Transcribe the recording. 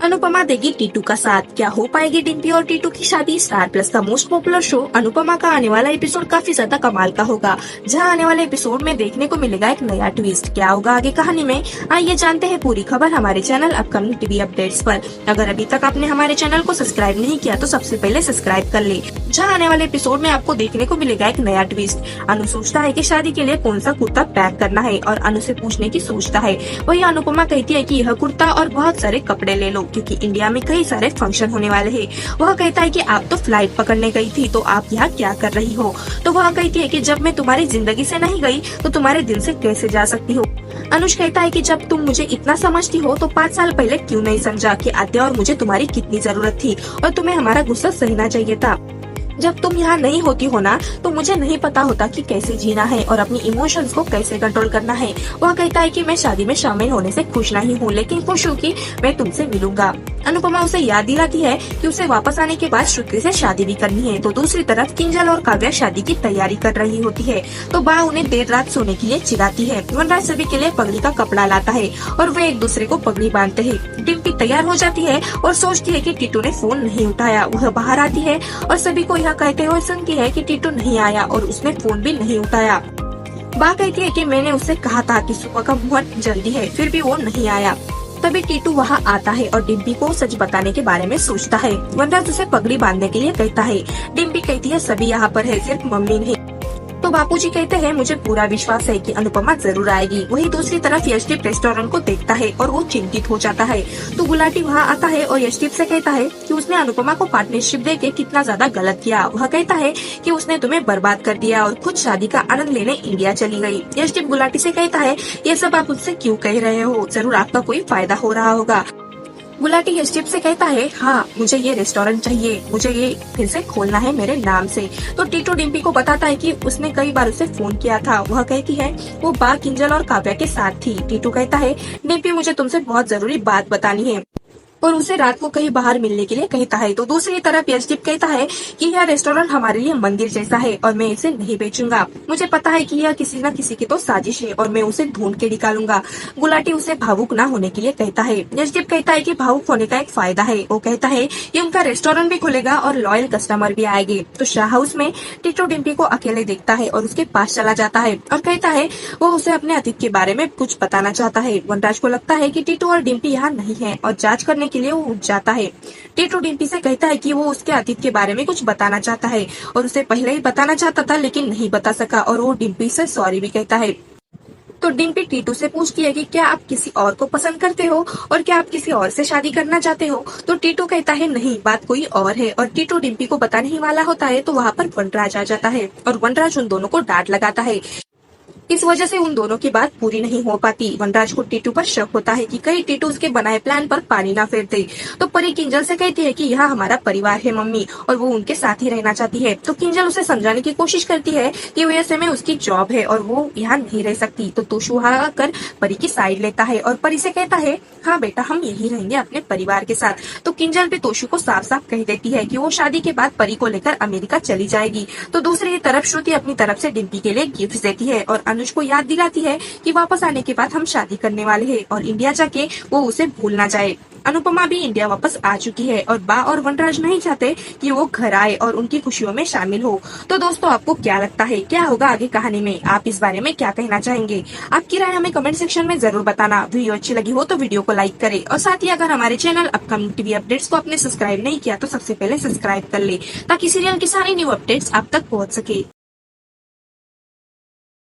अनुपमा देगी टीटू का साथ, क्या हो पाएगी डिम्पी और टीटू की शादी। स्टार प्लस का मोस्ट पॉपुलर शो अनुपमा का आने वाला एपिसोड काफी ज्यादा कमाल का होगा, जहां आने वाले एपिसोड में देखने को मिलेगा एक नया ट्विस्ट। क्या होगा आगे कहानी में, आइए जानते हैं पूरी खबर हमारे चैनल अपकमिंग टीवी अपडेट्स पर। अगर अभी तक आपने हमारे चैनल को सब्सक्राइब नहीं किया तो सबसे पहले सब्सक्राइब कर ले, जहाँ आने वाले एपिसोड में आपको देखने को मिलेगा एक नया ट्विस्ट। अनु सोचता है कि शादी के लिए कौन सा कुर्ता पैक करना है और अनु से पूछने की सोचता है। वही अनुपमा कहती है कि यह कुर्ता और बहुत सारे कपड़े ले लो, क्योंकि इंडिया में कई सारे फंक्शन होने वाले हैं। वह कहता है कि आप तो फ्लाइट पकड़ने गई थी, तो आप यहाँ क्या कर रही हो। तो वह कहती है कि जब मैं तुम्हारी जिंदगी से नहीं गई तो तुम्हारे दिल से कैसे जा सकती हो। अनुज कहता है कि जब तुम मुझे इतना समझती हो तो 5 साल पहले क्यों नहीं समझा कि आद्या और मुझे तुम्हारी कितनी जरूरत थी और तुम्हें हमारा गुस्सा सहना चाहिए था। जब तुम यहाँ नहीं होती हो ना, तो मुझे नहीं पता होता कि कैसे जीना है और अपनी इमोशंस को कैसे कंट्रोल करना है। वह कहता है कि मैं शादी में शामिल होने से खुश नहीं हूँ, लेकिन खुश हूँ कि मैं तुमसे मिलूंगा। अनुपमा उसे याद दिलाती है कि उसे वापस आने के बाद श्रुति से शादी भी करनी है। तो दूसरी तरफ किंजल और काव्या शादी की तैयारी कर रही होती है, तो बा उन्हें देर रात सोने के लिए चिढ़ाती है। वनराज सभी के लिए पगड़ी का कपड़ा लाता है और वे एक दूसरे को पगड़ी बांधते हैं। डिम्पी तैयार हो जाती है और सोचती है कि टीटू ने फोन नहीं उठाया। वह बाहर आती है और सभी को यह कहते हुए सुनती है कि टीटू नहीं आया और उसने फोन भी नहीं उठाया। बा कहती है कि मैंने उससे कहा था कि सुबह का मुहूर्त जल्दी है, फिर भी वो नहीं आया। तभी टीटू वहाँ आता है और डिम्पी को सच बताने के बारे में सोचता है। वनराज उसे पगड़ी बांधने के लिए कहता है। डिम्पी कहती है सभी यहाँ पर है, सिर्फ मम्मी नहीं। तो बापूजी कहते हैं मुझे पूरा विश्वास है कि अनुपमा जरूर आएगी। वही दूसरी तरफ यशदीप रेस्टोरेंट को देखता है और वो चिंतित हो जाता है। तो गुलाटी वहाँ आता है और यशदीप से कहता है कि उसने अनुपमा को पार्टनरशिप देके कितना ज्यादा गलत किया। वह कहता है कि उसने तुम्हें बर्बाद कर दिया और खुद शादी का आनंद लेने इंडिया चली गई। यशदीप गुलाटी से कहता है ये सब आप मुझसे क्यों कह रहे हो, जरूर आपका कोई फायदा हो रहा होगा। गुलाटी यशदीप से कहता है हाँ, मुझे ये रेस्टोरेंट चाहिए, मुझे ये फिर से खोलना है मेरे नाम से। तो टीटू डिम्पी को बताता है कि उसने कई बार उसे फोन किया था। वह कहती है वो बा, किंजल और काव्या के साथ थी। टीटू कहता है डिम्पी मुझे तुमसे बहुत जरूरी बात बतानी है और उसे रात को कहीं बाहर मिलने के लिए कहता है। तो दूसरी तरफ यशदीप कहता है कि यह रेस्टोरेंट हमारे लिए मंदिर जैसा है और मैं इसे नहीं बेचूंगा। मुझे पता है कि यह किसी न किसी की तो साजिश है और मैं उसे ढूंढ के निकालूंगा। गुलाटी उसे भावुक न होने के लिए कहता है। यशदीप कहता है कि भावुक होने का एक फायदा है। वो कहता है कि उनका रेस्टोरेंट भी खुलेगा और लॉयल कस्टमर भी आएंगे। तो शाह हाउस में टीटू डिम्पी को अकेले देखता है और उसके पास चला जाता है और कहता है वो उसे अपने अतीत के बारे में कुछ बताना चाहता है। वनराज को लगता है कि टीटू और डिम्पी यहाँ नहीं है और जांच करने के लिए वो उठ जाता है। टीटू डिम्पी से कहता है कि वो उसके अतीत के बारे में कुछ बताना चाहता है और उसे पहले ही बताना चाहता था लेकिन नहीं बता सका, और वो डिम्पी से सॉरी भी कहता है। तो डिम्पी टीटू से पूछती है कि क्या आप किसी और को पसंद करते हो और क्या आप किसी और से शादी करना चाहते हो। तो टीटू कहता है नहीं, बात कोई और है। और टीटू डिम्पी को बताने ही वाला होता है तो वहाँ पर वनराज आ जाता है और वनराज उन दोनों को डांट लगाता है। इस वजह से उन दोनों की बात पूरी नहीं हो पाती। वनराज को टीटू पर शक होता है कि कहीं टीटू उसके बनाए प्लान पर पानी ना फेर दे। तो परी किंजल से कहती है कि यह हमारा परिवार है मम्मी, और वो उनके साथ ही रहना चाहती है। तो किंजल उसे समझाने की कोशिश करती है कि यूएसए में उसकी जॉब है और वो यहाँ नहीं रह सकती। तो तोशु वहाँ आकर परी की साइड लेता है और परी से कहता है हाँ बेटा, हम यही रहेंगे अपने परिवार के साथ। तो किंजल भी तोशु को साफ साफ कह देती है कि वो शादी के बाद परी को लेकर अमेरिका चली जाएगी। तो दूसरी तरफ श्रुति अपनी तरफ से डिम्पी के लिए गिफ्ट देती है और अनुज को याद दिलाती है कि वापस आने के बाद हम शादी करने वाले हैं और इंडिया जाके वो उसे भूल ना जाए। अनुपमा भी इंडिया वापस आ चुकी है और बा और वनराज नहीं चाहते कि वो घर आए और उनकी खुशियों में शामिल हो। तो दोस्तों, आपको क्या लगता है, क्या होगा आगे कहानी में? आप इस बारे में क्या कहना चाहेंगे? आपकी राय हमें कमेंट सेक्शन में जरूर बताना। वीडियो अच्छी लगी हो तो वीडियो को लाइक करें और साथ ही अगर हमारे चैनल अपकमिंग टीवी अपडेट्स को आपने सब्सक्राइब नहीं किया तो सबसे पहले सब्सक्राइब कर ले, ताकि सीरियल की सारी न्यू अपडेट्स आप तक पहुँच सके।